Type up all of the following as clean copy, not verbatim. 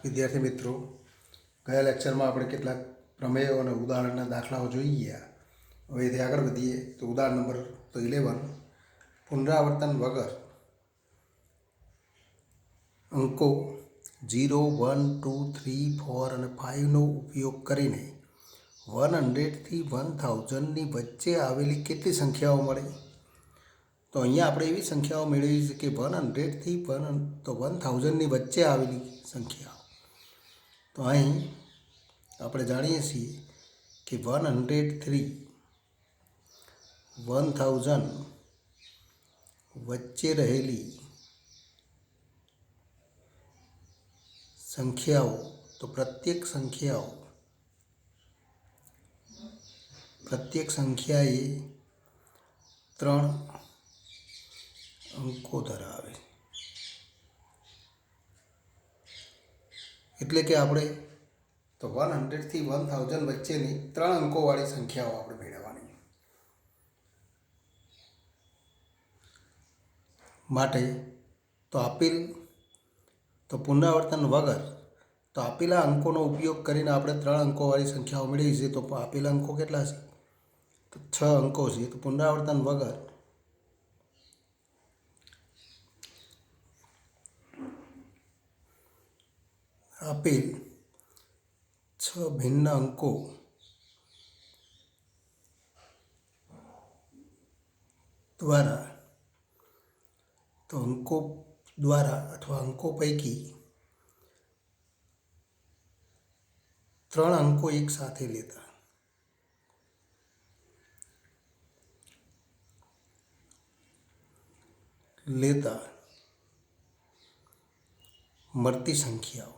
વિદ્યાર્થી મિત્રો, ગયા લેક્ચરમાં આપણે કેટલાક પ્રમેયો અને ઉદાહરણના દાખલાઓ જોઈ ગયા. હવે એથી આગળ વધીએ તો ઉદાહરણ નંબર 11, પુનરાવર્તન વગર અંકો 0, 1, 2, 3, 4 અને 5નો ઉપયોગ કરીને 100 થી 1000ની વચ્ચે આવેલી કેટલી સંખ્યાઓ મળે? તો અહીંયા આપણે એવી સંખ્યાઓ મેળવી છે કે 100 થી 1000ની વચ્ચે આવેલી સંખ્યાઓ. તો અહીં આપણે જાણીએ છીએ કે 100 થી 1000 વચ્ચે રહેલી સંખ્યાઓ, તો પ્રત્યેક સંખ્યાએ 3 અંકો ધરાવે. એટલે કે આપણે તો 100 થી 1000 વચ્ચેની 3 અંકોવાળી સંખ્યાઓ આપણે મેળવવાની. માટે તો પુનરાવર્તન વગર તો આપેલા અંકોનો ઉપયોગ કરીને આપણે 3 અંકોવાળી સંખ્યાઓ મેળવી છે. તો આપેલા અંકો કેટલા છે? તો 6 અંકો છે. તો પુનરાવર્તન વગર આપેલ 6 ભિન્ન અંકો દ્વારા અથવા અંકો પૈકી 3 અંકો એક સાથે લેતા મળતી સંખ્યાઓ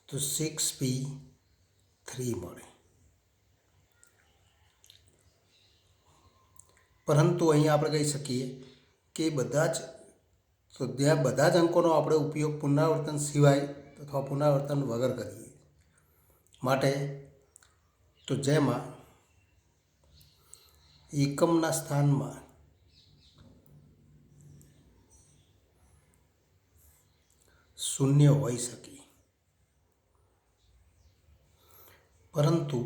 તો 6p3 મળે. પરંતુ અહીંયા આપણે કહી શકીએ કે બધા જ અંકોનો આપણે ઉપયોગ પુનરાવર્તન સિવાય અથવા પુનરાવર્તન વગર કરીએ. માટે તો જેમાં એકમના સ્થાનમાં શૂન્ય હોઈ શકે, પરંતુ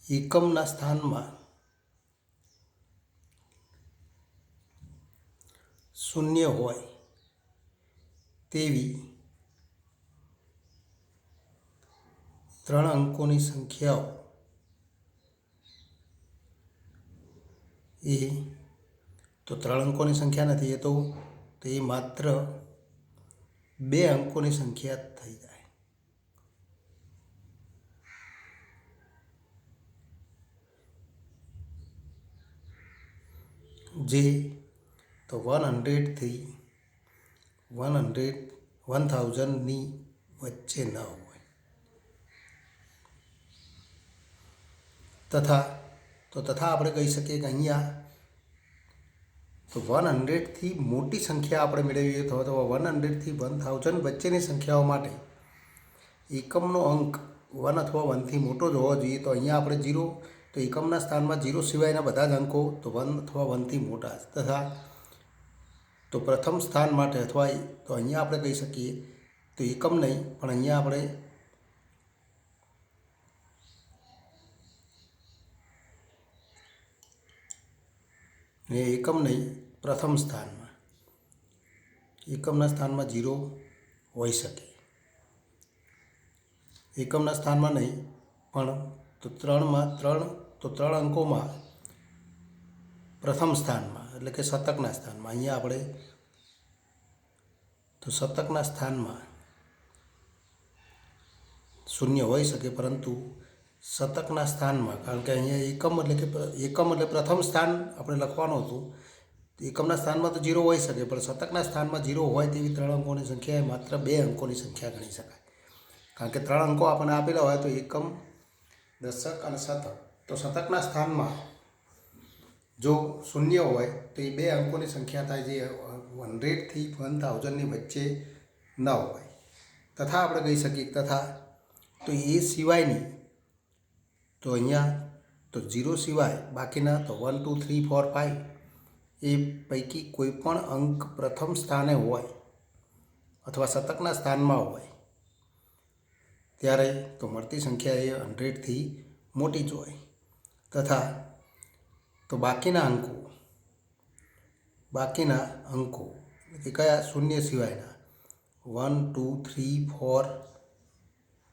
એકમના સ્થાનમાં શૂન્ય હોય તેવી 3 અંકોની સંખ્યાઓ એ તો 3 અંકોની સંખ્યા નથી, તો એ માત્ર 2 અંકોની સંખ્યા થઈ જાય. જે તો 100 થી 1000ની વચ્ચે ન હોય. તથા આપણે કહી શકીએ કે અહીંયા તો 100 થી મોટી સંખ્યા આપણે મેળવીએ તો 100 થી 1000 વચ્ચેની સંખ્યાઓ માટે એકમનો અંક 1 અથવા 1થી મોટો જ હોવો જોઈએ. તો અહીંયા આપણે 0, તો એકમના સ્થાનમાં 0 સિવાયના બધા જ અંકો તો 1 અથવા 1થી મોટા. તથા તો પ્રથમ સ્થાન માટે અથવા તો અહીંયા આપણે કહી શકીએ તો એકમ નહીં, પણ અહીંયા આપણે એકમ નહીં, પ્રથમ સ્થાનમાં એકમના સ્થાનમાં 0 હોઈ શકે. એકમના સ્થાનમાં નહીં, પણ તો 3 અંકોમાં પ્રથમ સ્થાનમાં એટલે કે શતકના સ્થાનમાં અહીંયા આપણે તો શતકના સ્થાનમાં શૂન્ય હોઈ શકે, પરંતુ શતકના સ્થાનમાં, કારણ કે અહીંયા એકમ એટલે પ્રથમ સ્થાન આપણે લખવાનું હતું. એકમના સ્થાનમાં તો 0 હોઈ શકે, પણ શતકના સ્થાનમાં 0 હોય તેવી 3 અંકોની સંખ્યા એ માત્ર 2 અંકોની સંખ્યા ગણી શકાય. કારણ કે 3 અંકો આપણને આપેલા હોય તો એકમ, દશક અને શતક. તો શતકના સ્થાનમાં જો શૂન્ય હોય તો એ 2 અંકોની સંખ્યા થાય, જે 100 થી 1000ની વચ્ચે ન હોય. તથા આપણે કહી શકીએ તો એ સિવાયની તો અહીંયા તો તો 0 સિવાય બાકીના તો 1 2 3 4 5 એ પૈકી કોઈ પણ અંક પ્રથમ સ્થાને હોય અથવા શતકના સ્થાનમાં હોય ત્યારે તો મળતી સંખ્યા એ 100થી મોટી જ હોય તથા તો બાકીના અંકો કે કયા શૂન્ય સિવાયના 1 2 3 4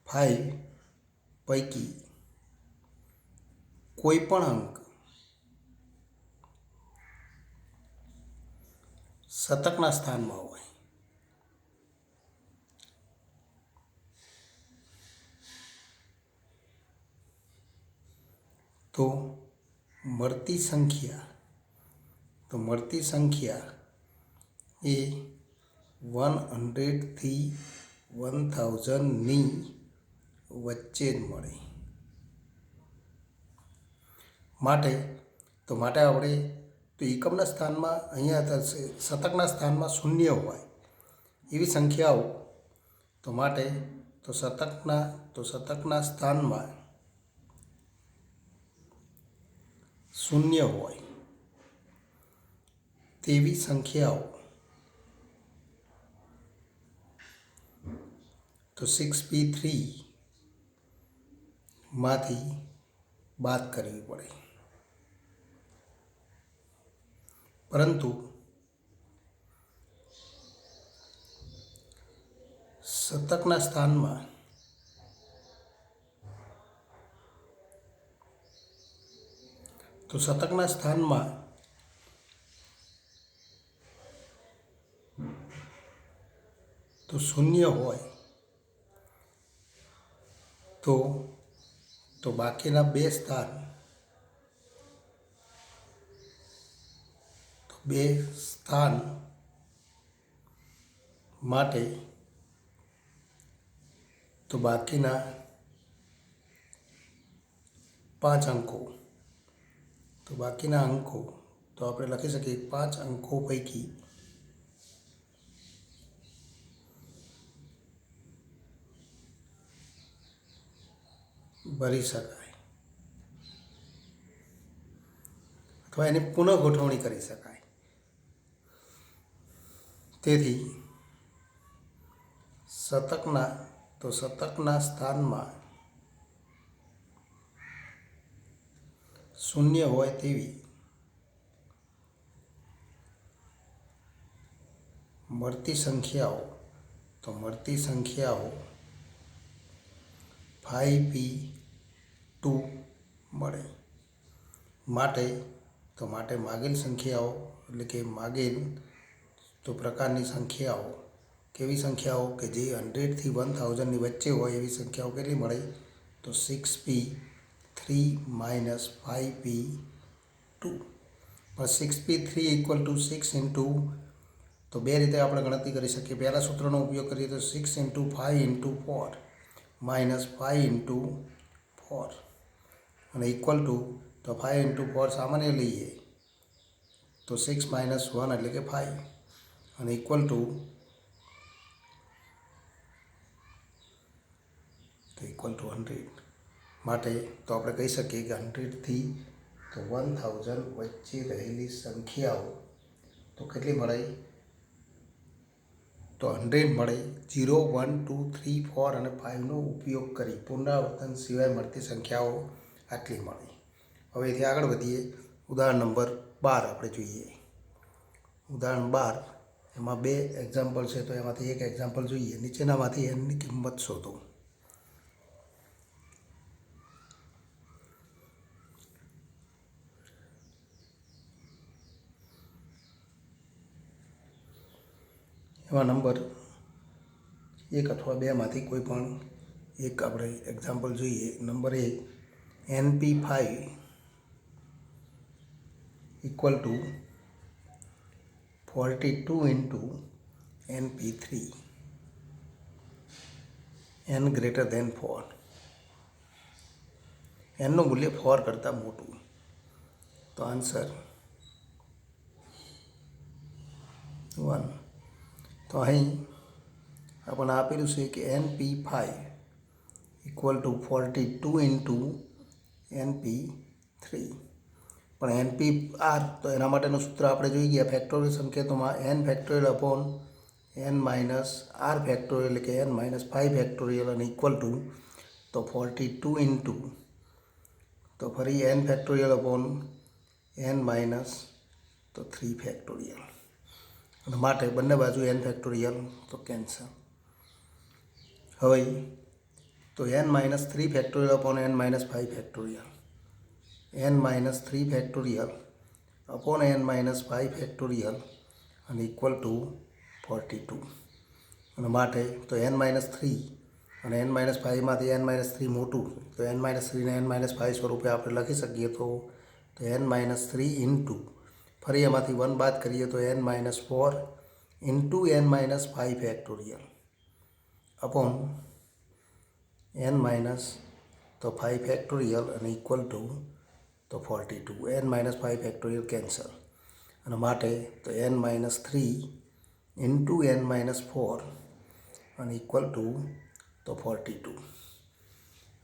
5 પૈકી કોઈ પણ અંક શતકના સ્થાનમાં હોય તો મળતી સંખ્યા એ 100થી 1000ની વચ્ચે જ મળે. માટે આપણે તો એકમના સ્થાનમાં અહીંયા શતકના સ્થાનમાં શૂન્ય હોય એવી સંખ્યાઓ તો માટે તો શતકના સ્થાનમાં શૂન્ય હોય તેવી સંખ્યાઓ તો 6p3 માંથી બાદ કરવી પડે. પરંતુ શતકના સ્થાનમાં તો શૂન્ય હોય તો બાકીના બે સ્થાન માટે તો બાકીના 5 અંકો તો આપણે લખી શકીએ 5 અંકો પૈકી ભરી શકાય અથવા એની પુનઃગોઠવણી કરી શકાય. તેથી શતકના સ્થાનમાં શૂન્ય હોય તેવી મળતી સંખ્યાઓ 5p2 મળે. માટે માગેલ સંખ્યાઓ એટલે કે પ્રકારની સંખ્યાઓ કેવી સંખ્યાઓ કે જે 100થી 1000ની વચ્ચે હોય એવી સંખ્યાઓ કેટલી મળે તો 6p3 minus 5p2. પણ 6p3 = 6 ઇન્ટુ તો બે રીતે આપણે ગણતરી કરી શકીએ. પહેલા સૂત્રનો ઉપયોગ કરીએ તો 6 × 5 × 4 minus 5 × 4 અને ઇક્વલ ટુ તો 5 × 4 સામાન્ય લઈએ તો 6 - 1 એટલે કે 5 અને ઇક્વલ ટુ 100. માટે તો આપણે કહી શકીએ કે 100થી તો 1000 વચ્ચે રહેલી સંખ્યાઓ તો કેટલી મળે તો 100 મળે. 0 1 2 3 4 અને 5નો ઉપયોગ કરી પુનરાવર્તન સિવાય મળતી સંખ્યાઓ આટલી મળે. હવે એથી આગળ વધીએ. ઉદાહરણ નંબર 12 આપણે જોઈએ. ઉદાહરણ 12 એમાં 2 એક્ઝામ્પલ છે તો એમાંથી એક એક્ઝામ્પલ જોઈએ. નીચેનામાંથી એની કિંમત શોધો. એમાં નંબર 1 અથવા 2માંથી કોઈ પણ એક આપણે એક્ઝામ્પલ જોઈએ. Number 1 NP5 = 42 × NP3 n > 4. nનું મૂલ્ય 4 કરતાં મોટું. તો આન્સર 1. તો અહીં આપણને આપેલું છે કે NP5 = 42 × NP3 3 પણ NPR તો એના માટેનું સૂત્ર આપણે જોઈ ગયા ફેક્ટોરિયલ સંકેતોમાં n factorial upon n minus r factorial એટલે કે n માઇનસ 5 ફેક્ટોરિયલ અને ઇક્વલ ટુ તો 42 ઇન્ટુ તો ફરી n factorial upon n minus તો 3 ફેક્ટોરિયલ અને માટે બંને બાજુ n ફેક્ટોરિયલ તો કેન્સલ. હવે તો n minus 3 factorial upon n minus 5 factorial n minus 3 factorial upon n minus 5 factorial અને ઇક્વલ ટુ 42 અને માટે તો n માઇનસ 3 અને n માઇનસ 5માંથી n માઇનસ 3 મોટું તો n માઇનસ 3 ને n માઇનસ 5 સ્વરૂપે આપણે લખી શકીએ તો n માઇનસ 3 ઇન્ટુ ફરી એમાંથી 1 બાદ કરીએ તો n minus 4 into n minus 5 factorial upon n minus તો 5 ફેક્ટોરિયલ અને ઇક્વલ ટુ તો 42 n માઇનસ 5 ફેક્ટોરિયલ કેન્સલ અને માટે તો n minus 3 into n minus 4 અને ઇક્વલ ટુ તો 42.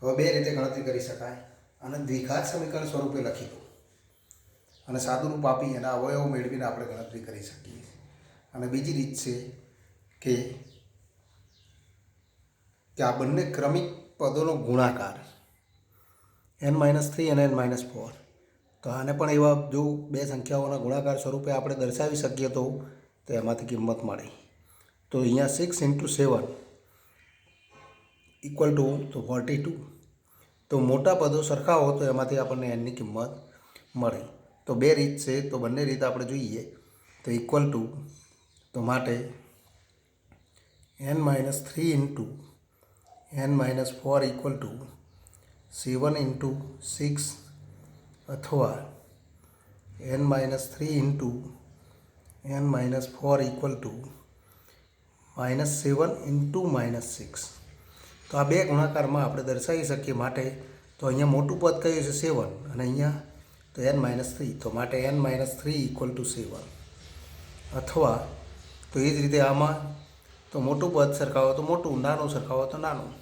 હવે બે રીતે ગણતરી કરી શકાય અને દ્વિઘાત સમીકરણ સ્વરૂપે લખી દો અને સાદુરૂપ આપી એના અવયવો મેળવીને આપણે ગણતરી કરી શકીએ. અને બીજી રીત છે કે આ બંને ક્રમિક પદોનો ગુણાકાર n-3 અને n-4 તો આને પણ એવા જો બે સંખ્યાઓના ગુણાકાર સ્વરૂપે આપણે દર્શાવી શકીએ તો એમાંથી કિંમત મળે. તો અહીંયા 6 ઇન્ટુ 7 ઇક્વલ ટુ તો 42 તો મોટા પદો સરખા હો તો એમાંથી આપણને nની કિંમત મળે. તો બે રીત છે તો બંને રીત આપણે જોઈએ તો ઇક્વલ ટુ તો માટે n-3 into n-4 equal to 7 into 6 અથવા n-3 into n-4 equal to -7 into -6 તો આ બે ગુણાકારમાં આપણે દર્શાવી શકીએ. માટે તો અહીંયા મોટું પદ કયું છે 7 અને અહીંયા તો n-3 તો માટે n-3 ઇક્વલ ટુ 7 અથવા તો એ જ રીતે આમાં તો મોટું પદ સરખાવો તો મોટું નાનું સરખાવો તો નાનું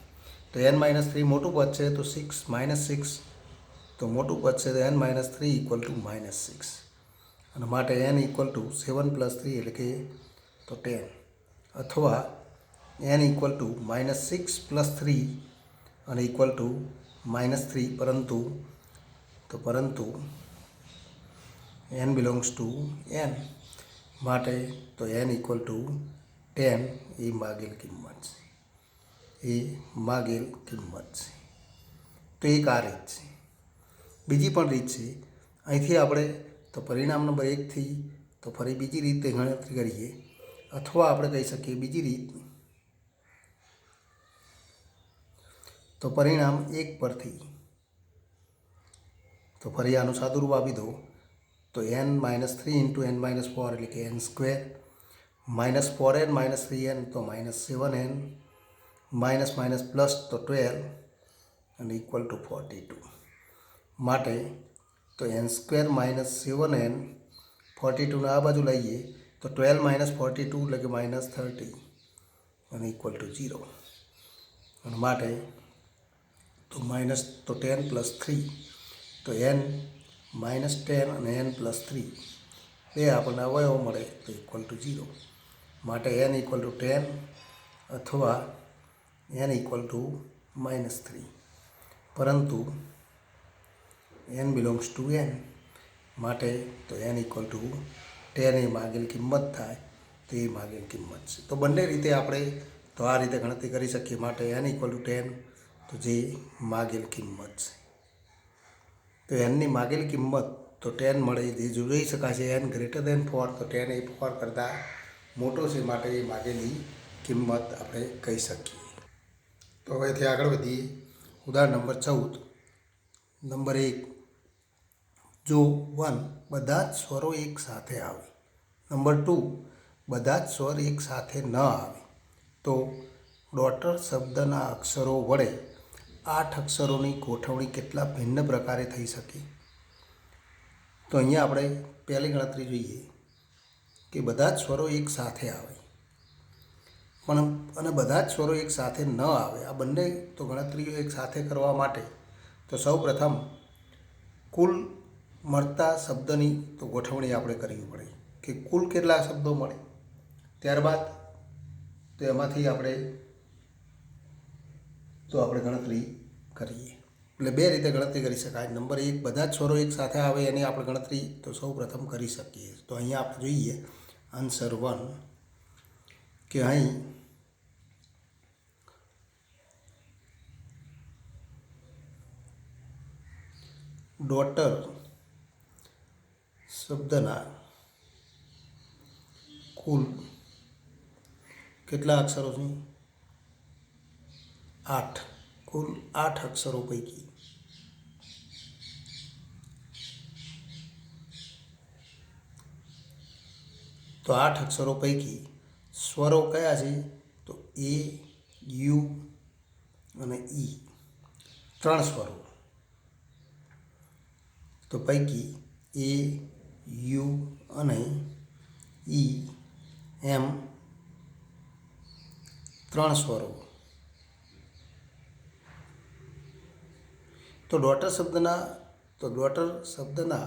તો n-3 મોટું પદ છે તો 6 તો મોટું પદ છે તો n-3 ઇક્વલ ટુ -6 અને માટે n ઇક્વલ ટુ 7 + 3 એટલે કે તો 10 અથવા n ઇક્વલ ટુ -6 + 3 અને ઇક્વલ ટુ -3 પરંતુ n બિલોંગ્સ ટુ n માટે તો n ઇક્વલ ટુ 10 એ માગેલ કિંમત છે. તો એક આ રીત છે. બીજી પણ રીત છે અહીંથી આપણે તો પરિણામ નંબર 1થી તો ફરી બીજી રીતે ગણતરી કરીએ અથવા આપણે કહી શકીએ બીજી રીત તો પરિણામ 1 પરથી તો ફરી આનું સાદુરૂપ આપી દો તો n-3 ઇન્ટુ n-4 એટલે કે n સ્ક્વેર -4n -3n તો -7n માઇનસ પ્લસ તો 12 અને ઇક્વલ ટુ 42 માટે તો n સ્ક્વેર -7n 42ને આ બાજુ લઈએ તો 12 - 42 એટલે કે -30 અને ઇક્વલ ટુ 0 અને માટે તો માઇનસ તો 10 + 3 તો n -10 અને n + 3 બે આપણને અવયવો મળે તો ઇક્વલ ટુ 0 માટે n ઇક્વલ ટુ 10 અથવા n ઇક્વલ ટુ -3 પરંતુ n બિલોંગ્સ ટુ n માટે તો n ઇક્વલ ટુ 10 એ માગેલ કિંમત થાય તો એ માગેલ કિંમત છે. તો બંને રીતે આપણે તો આ રીતે ગણતરી કરી શકીએ. માટે n ઇક્વલ ટુ 10 તો જે માગેલ કિંમત છે તો nની માગેલ કિંમત તો 10 મળે જે જોઈ શકાશે n > 4 તો 10 એ 4 કરતાં મોટો છે માટે એ માગેલી કિંમત આપણે કહી શકીએ. તો હવેથી આગળ વધીએ. ઉદાહરણ નંબર 14 નંબર 1 જો 1 બધા જ સ્વરો એક સાથે આવે, નંબર 2 બધા જ સ્વર એક સાથે ન આવે તો ડોટર શબ્દના અક્ષરો વડે 8 અક્ષરોની ગોઠવણી કેટલા ભિન્ન પ્રકારે થઈ શકે. તો અહીંયા આપણે પહેલી ગણતરી જોઈએ કે બધા જ સ્વરો એક સાથે આવે પણ અને બધા જ સ્વરો એક સાથે ન આવે. આ બંને તો ગણતરીઓ એક સાથે કરવા માટે તો સૌ પ્રથમ કુલ મળતા શબ્દની તો ગોઠવણી આપણે કરવી પડે કે કુલ કેટલા શબ્દો મળે, ત્યારબાદ તો એમાંથી આપણે ગણતરી કરીએ. એટલે બે રીતે ગણતરી કરી શકાય. નંબર એક, બધા જ સ્વરો એક સાથે આવે એની આપણે ગણતરી તો સૌ પ્રથમ કરી શકીએ. તો અહીંયા આપણે જોઈએ આન્સર 1 કે અહીં ડોટર શબ્દના કુલ કેટલા અક્ષરો છે? 8. કુલ 8 અક્ષરો પૈકી તો 8 અક્ષરો પૈકી સ્વરો કયા છે? તો એ, યુ અને ઈ, 3 સ્વરો. તો પૈકી એ, યુ અને ઈ એમ 3 સ્વરો. તો ડોટર શબ્દના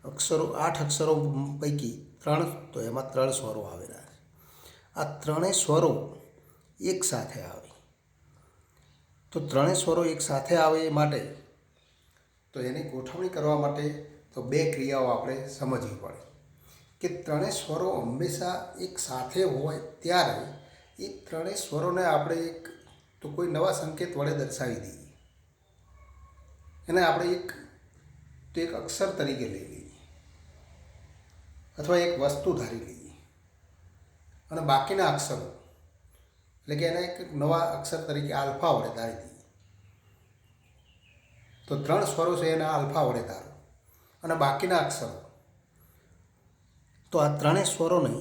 અક્ષરો 8 અક્ષરો પૈકી 3, તો એમાં 3 સ્વરો આવેલા છે. આ ત્રણેય સ્વરો એક સાથે આવે. તો ત્રણેય સ્વરો એક સાથે આવે એ માટે તો એની ગોઠવણી કરવા માટે તો 2 ક્રિયાઓ આપણે સમજવી પડે કે ત્રણેય સ્વરો હંમેશા એક સાથે હોય ત્યારે એ ત્રણેય સ્વરોને આપણે કોઈ નવા સંકેત વડે દર્શાવી દઈએ. એને આપણે એક અક્ષર તરીકે લઈ લઈએ અથવા એક વસ્તુ ધારી લઈએ અને બાકીના અક્ષરો એટલે કે એને એક નવા અક્ષર તરીકે આલ્ફા વડે ધારી દઈએ. તો 3 સ્વરો છે એના આલ્ફા વડે ધારો અને બાકીના અક્ષરો, તો આ ત્રણેય સ્વરોને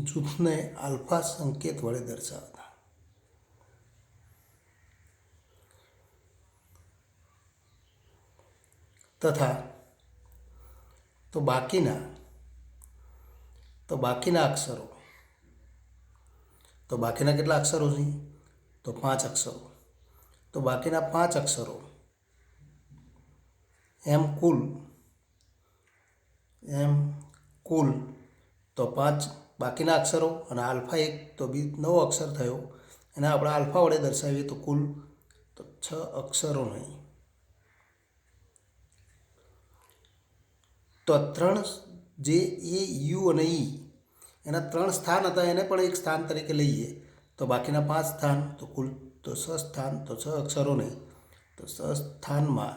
જૂથને આલ્ફા સંકેત વડે દર્શાવતા. તથા તો બાકીના અક્ષરો, તો બાકીના કેટલા અક્ષરો છે? તો 5 અક્ષરો. તો બાકીના 5 અક્ષરો એમ કુલ તો 5 બાકીના અક્ષરો અને આલ્ફા 1 તો નવો અક્ષર થયો, એને આપણે આલ્ફા વડે દર્શાવીએ તો કુલ તો 6 અક્ષરો નહીં. તો 3 જે એ, યુ અને ઈ એના 3 સ્થાન હતા એને પણ એક સ્થાન તરીકે લઈએ તો બાકીના 5 સ્થાન તો કુલ તો 6 સ્થાન, તો 6 અક્ષરો નહીં. તો 6 સ્થાનમાં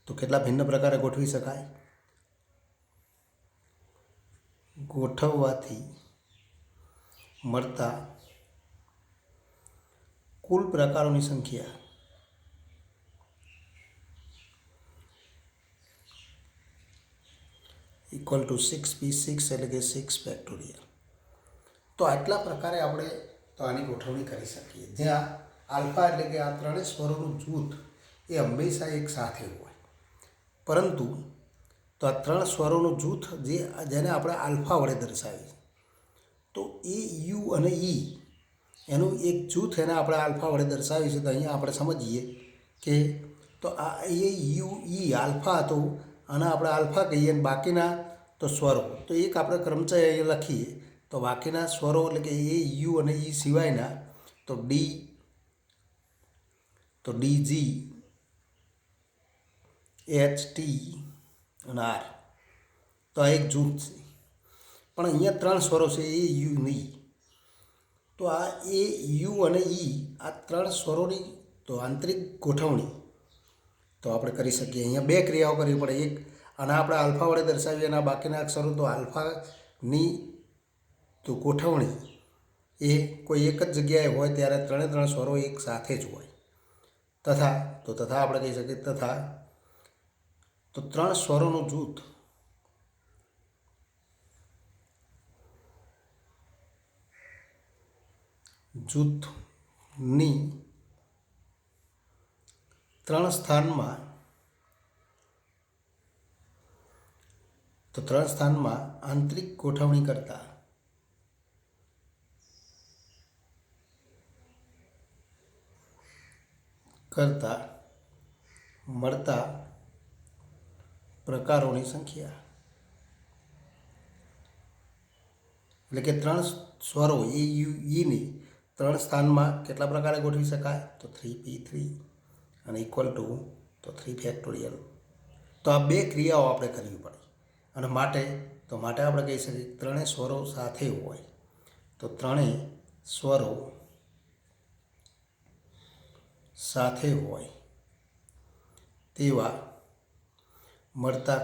તો કેટલા ભિન્ન પ્રકારે ગોઠવી શકાય? ગોઠવવાથી મળતા કુલ પ્રકારોની સંખ્યા ઇક્વલ ટુ 6p6 એટલે કે 6 ફેક્ટોરિયલ. તો આટલા પ્રકારે આપણે તો આની ગોઠવણી કરી શકીએ, જ્યાં આલ્ફા એટલે કે આ ત્રણેય સ્વરોનું જૂથ એ હંમેશા એક સાથે હોય, પરંતુ તો આ 3 સ્વરોનું જૂથ જેને આપણે આલ્ફા વડે દર્શાવીએ તો એ, યુ અને ઈ એનું એક જૂથ એને આપણે આલ્ફા વડે દર્શાવીએ છીએ. તો અહીંયા આપણે સમજીએ કે તો આ એ, યુ, ઈ આલ્ફા હતો અને આપણે આલ્ફા કહીએ અને બાકીના તો સ્વરો તો એક આપણે ક્રમચય અહીંયા લખીએ તો બાકીના સ્વરો એટલે કે એ, યુ અને ઈ સિવાયના તો ડી, જી, એચ, ટી અને આર, તો આ એક જૂથ છે. પણ અહીંયા 3 સ્વરો છે એ, યુ અને ઈ. તો આ એ, યુ અને ઈ આ 3 સ્વરોની તો આંતરિક ગોઠવણી તો આપણે કરી શકીએ. અહીંયા 2 ક્રિયાઓ કરવી પડે. એક, આના આપણે આલ્ફા વડે દર્શાવીએ અને બાકીના અક્ષરો તો આલ્ફાની તો ગોઠવણી એ કોઈ એક જ જગ્યાએ હોય ત્યારે 3 સ્વરો એક સાથે જ હોય. તથા આપણે કહી શકીએ તથા તો 3 સ્વરોનું જૂથની 3 સ્થાનમાં તો 3 સ્થાનમાં આંતરિક ગોઠવણી કરતા મળતા પ્રકારોની સંખ્યા, એટલે કે 3 સ્વરો એ યુ ઈની 3 સ્થાનમાં કેટલા પ્રકારે ગોઠવી શકાય? તો 3p3 અને ઇક્વલ ટુ તો 3 ફેક્ટોરિયલ. તો આ બે ક્રિયાઓ આપણે કરવી પડે અને માટે આપણે કહી શકીએ ત્રણેય સ્વરો સાથે હોય તો ત્રણેય સ્વરો સાથે હોય તેવા મળતા,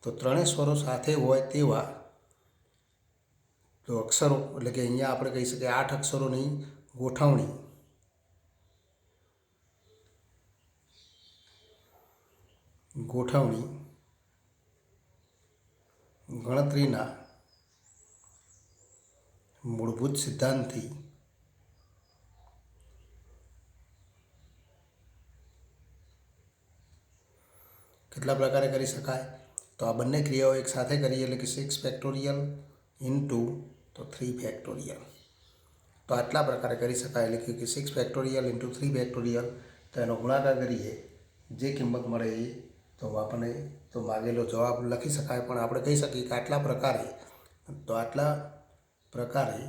તો ત્રણેય સ્વરો સાથે હોય તેવા તો અક્ષરો, એટલે કે અહીંયા આપણે કહી શકીએ 8 અક્ષરોની ગોઠવણી ગણતરીના મૂળભૂત સિદ્ધાંતથી કેટલા પ્રકારે કરી શકાય? તો આ બંને ક્રિયાઓ એક સાથે કરીએ એટલે કે 6 ફેક્ટોરિયલ ઇન્ટુ તો 3 ફેક્ટોરિયલ. તો આટલા પ્રકારે કરી શકાય, એટલે કે 6 ફેક્ટોરિયલ ઇન્ટુ 3 ફેક્ટોરિયલ. તો એનો ગુણાકાર કરીએ, જે કિંમત મળે એ તો આપણને તો માગેલો જવાબ લખી શકાય. પણ આપણે કહી શકીએ કે આટલા પ્રકારે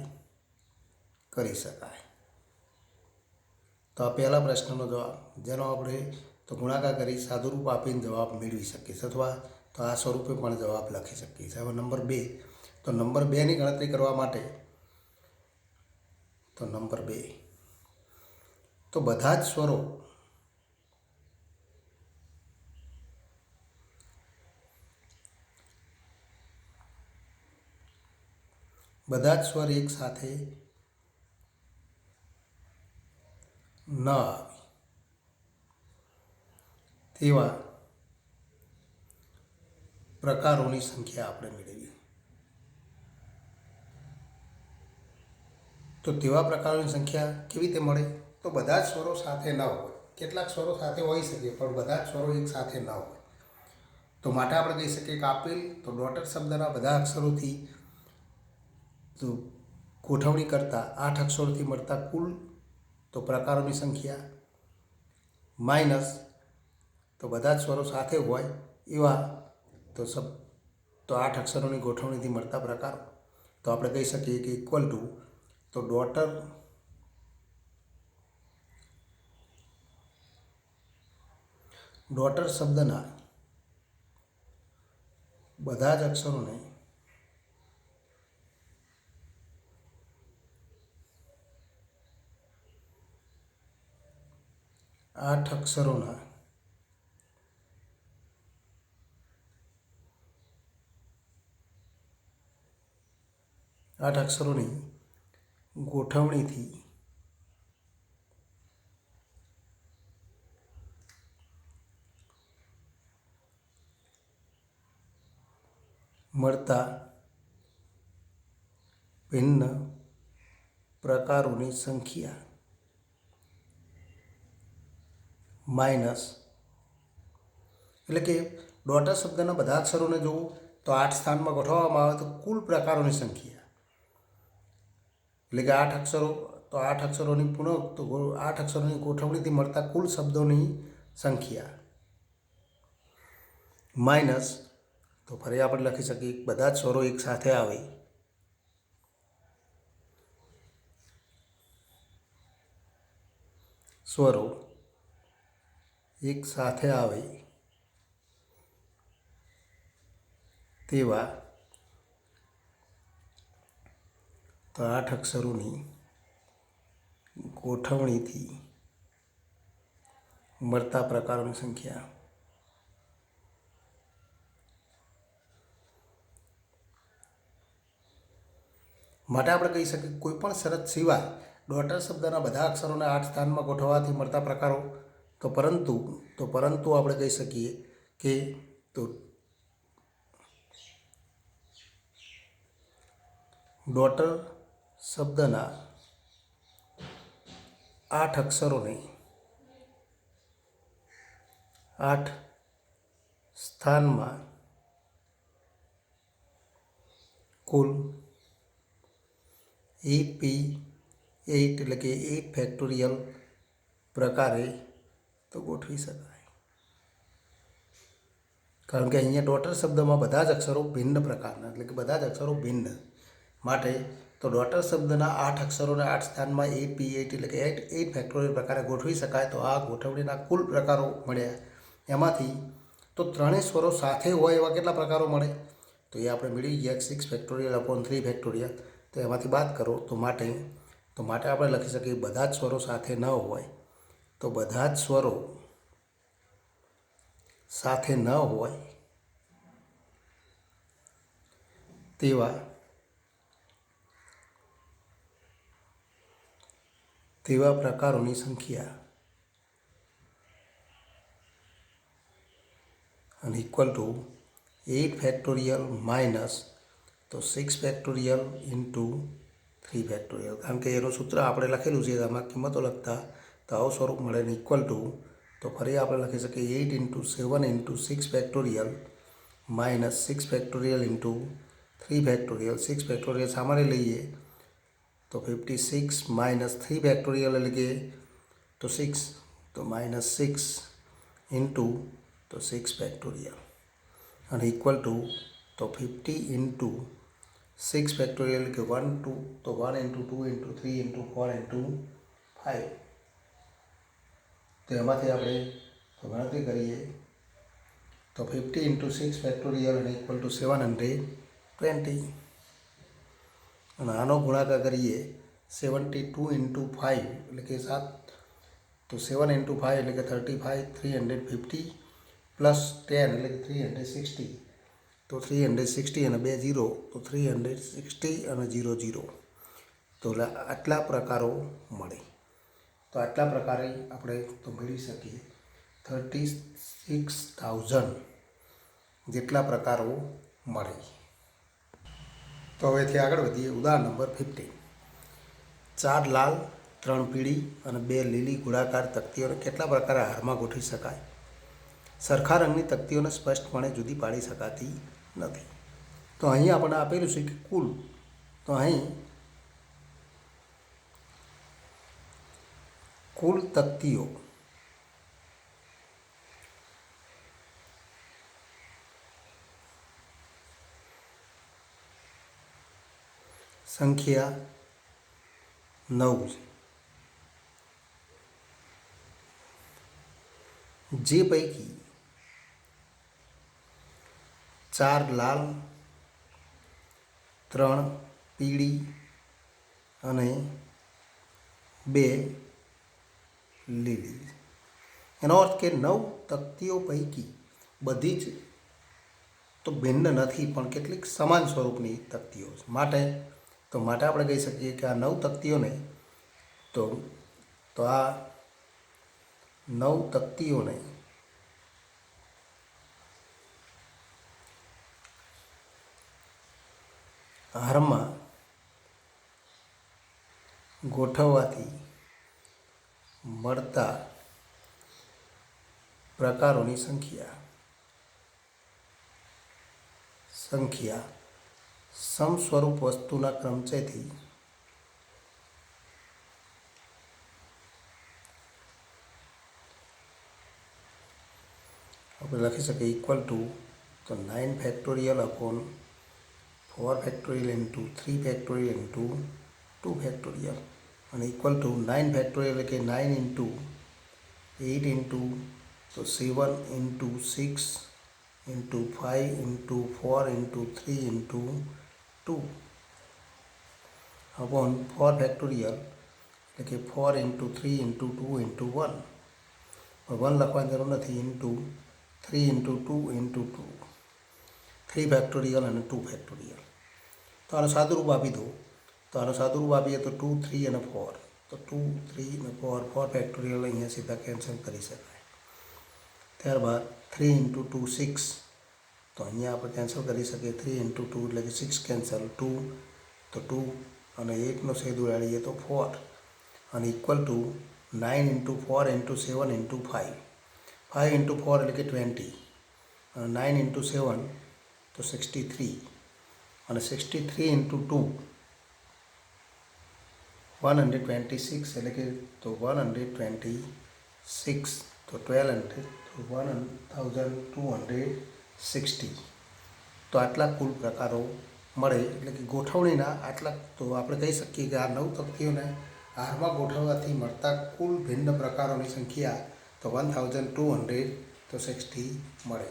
કરી શકાય. તો આ પહેલા પ્રશ્નનો જવાબ, જેનો આપણે તો ગુણાકાર કરી સાદુરૂપ આપીને જવાબ મેળવી શકીએ, અથવા તો આ સ્વરૂપે પણ જવાબ લખી શકીએ. હવે નંબર 2, તો નંબર 2ની ગણતરી કરવા માટે તો નંબર 2 તો બધા જ સ્વરો સ્વર એક સાથે ન આવે તેવા પ્રકારોની સંખ્યા આપણે મેળવીએ. તો તેવા પ્રકારોની સંખ્યા કેવી રીતે મળે? તો બધા જ સ્વરો સાથે ન હોય. કેટલાક સ્વરો સાથે હોઈ શકે પણ બધા જ સ્વરો એક સાથે ન હોય. તો માટે આપણે કહી શકીએ કે આપેલ તો ડોટર શબ્દના બધા અક્ષરોથી તો ગોઠવણી કરતાં 8 અક્ષરોથી મળતા કુલ તો પ્રકારોની સંખ્યા માઇનસ તો બધા જ સ્વરો સાથે હોય એવા તો 8 અક્ષરોની ગોઠવણીથી મળતા પ્રકારો. તો આપણે કહી શકીએ કે ઇક્વલ ટુ તો ડોટર શબ્દના બધા જ અક્ષરોને 8 અક્ષરોની ગોઠવણીથી મળતા ભિન્ન પ્રકારોની સંખ્યા માઇનસ, એટલે કે ડોટર શબ્દના બધા અક્ષરોને જુઓ તો 8 સ્થાનમાં ગોઠવવામાં આવે તો કુલ પ્રકારોની સંખ્યા, એટલે કે 8 અક્ષરો તો 8 અક્ષરોની 8 અક્ષરોની ગોઠવણીથી મળતા કુલ શબ્દોની સંખ્યા માઇનસ તો ફરી આપણે લખી શકીએ બધા જ સ્વરો એક સાથે આવે તેવા તો 8 અક્ષરોની ગોઠવણીથી મળતા પ્રકારોની સંખ્યા માટે આપણે કહી શકીએ કોઈ પણ શરત સિવાય ડોટર શબ્દના બધા અક્ષરોને 8 સ્થાનમાં ગોઠવવાથી મળતા પ્રકારો તો પરંતુ આપણે કહી શકીએ કે તો ડોટર શબ્દના 8 અક્ષરોને 8 સ્થાનમાં કુલ 8p8 એટલે કે 8 ફેક્ટોરિયલ પ્રકારે તો ગોઠવી શકાય, કારણ કે અહીંયા ડોટર શબ્દમાં બધા જ અક્ષરો ભિન્ન પ્રકારના, એટલે કે બધા જ અક્ષરો ભિન્ન માટે તો ડોટર શબ્દના 8 અક્ષરોને 8 સ્થાનમાં 8p8 એટલે કે 8 ફેક્ટોરિયલ પ્રકારે ગોઠવી શકાય. તો આ ગોઠવણીના કુલ પ્રકારો મળ્યા. એમાંથી તો ત્રણેય સ્વરો સાથે હોય એવા કેટલા પ્રકારો મળે? તો એ આપણે મેળવી ગયા 6 ફેક્ટોરિયલ અપોન 3 ફેક્ટોરિયલ. તો એમાંથી બાદ કરો તો માટે આપણે લખી શકીએ બધા જ સ્વરો સાથે ન હોય, તો બધા જ સ્વરો સાથે ન હોય તેવા પ્રકારોની સંખ્યા અને ઇક્વલ ટુ 8 ફેક્ટોરિયલ માઇનસ તો 6 ફેક્ટોરિયલ ઇન્ટુ 3 ફેક્ટોરિયલ, કારણ કે એનું સૂત્ર આપણે લખેલું છે, આમાં કિંમતો લખતા તો આવું સ્વરૂપ મળે ને ઇક્વલ ટુ તો ફરી આપણે લખી શકીએ 8 into 7 into 6 factorial minus 6 factorial into 3 factorial. 6 factorial સામાન્ય લઈએ તો 56 માઇનસ 3 ફેક્ટોરિયલ એટલે કે તો 6 તો માઇનસ 6 ઇન્ટુ તો 6 ફેક્ટોરિયલ અને ઇક્વલ ટુ તો 50 ઇન્ટુ 6 ફેક્ટોરિયલ કે 1 2 તો 1 ઇન્ટુ 2 ઇન્ટુ 3 ઇન્ટુ 4 ઇન્ટુ 5. તો એમાંથી આપણે તો ગણતરી કરીએ તો 50 ઇન્ટુ 6 ફેક્ટોરિયલ અને ઇક્વલ ટુ 720 અને આનો ગુણાકાર કરીએ 72 ઇન્ટુ 5 એટલે કે 7 તો 7 ઇન્ટુ 5 એટલે કે 35 350 પ્લસ 10 એટલે કે 360 તો 360 અને 2 0 તો 360 અને 0 0 તો આટલા પ્રકારો મળે. તો આટલા પ્રકારે આપણે તો મેળવી શકીએ 36,000 જેટલા પ્રકારો મળે. તો હવેથી આગળ વધીએ. ઉદાહરણ નંબર 15. 4 લાલ 3 પીળી અને 2 લીલી ગોળાકાર તકતીઓને કેટલા પ્રકારે હારમાં ગોઠવી શકાય? સરખા રંગની તકતીઓને સ્પષ્ટપણે જુદી પાડી શકાતી નથી. તો અહીં આપણને આપેલું છે કે કુલ, તો અહીં કુલ તકતીઓ સંખ્યા 9 છે, જે પૈકી 4 લાલ 3 પીળી અને 2 લીલી. એનો અર્થ કે 9 તકતીઓ પૈકી બધી જ તો ભિન્ન નથી, પણ કેટલીક સમાન સ્વરૂપની તકતીઓ છે. માટે આપણે કહી શકીએ કે આ 9 તકતીઓને તો આ 9 તકતીઓને હારમાં ગોઠવવાથી મળતા પ્રકારોની સંખ્યા સમસ્વરૂપ વસ્તુના ક્રમચયથી આપણે લખી શકીએ ઇક્વલ ટુ તો 9 factorial upon 4 factorial into 3 factorial into 2 factorial અને ઇક્વલ ટુ 9 ફેક્ટોરિયલ એટલે કે 9 ઇન્ટુ 8 ઇન્ટુ તો 7 into 6 into 5 into 4 into 3 into 2 upon 4 factorial એટલે કે 4 ઇન્ટુ 3 ઇન્ટુ 2 ઇન્ટુ 1 લખવાની જરૂર નથી, ઇન્ટુ 3 ઇન્ટુ 2 ઇન્ટુ 2 3 ફેક્ટોરિયલ અને 2 ફેક્ટોરિયલ. તો આનું સાદુરૂપ આપી દો. તો આનું સાદુરૂપ આપીએ તો 2 3 અને 4 તો 2 3 અને 4 ફેક્ટોરિયલ અહીંયા સીધા કેન્સલ કરી શકાય. ત્યારબાદ 3 ઇન્ટુ 2 6 તો અહીંયા આપણે કેન્સલ કરી શકીએ. 3 ઇન્ટુ 2 એટલે કે 6 કેન્સલ, 2 તો 2 અને 1નો છેદ ઉડાડીએ તો 4 અને equal two 9 into 4 into 7 into 5 5 into 4 એટલે કે 20 અને 9 ઇન્ટુ 7 તો 63 અને 63 ઇન્ટુ 2 126 એટલે કે તો 126 તો 1200 તો 1260 તો આટલા કુલ પ્રકારો મળે. એટલે કે ગોઠવણીના આટલા તો આપણે કહી શકીએ કે આ 9 તકતીઓને હારમાં ગોઠવવાથી મળતા કુલ ભિન્ન પ્રકારોની સંખ્યા તો 1260 મળે.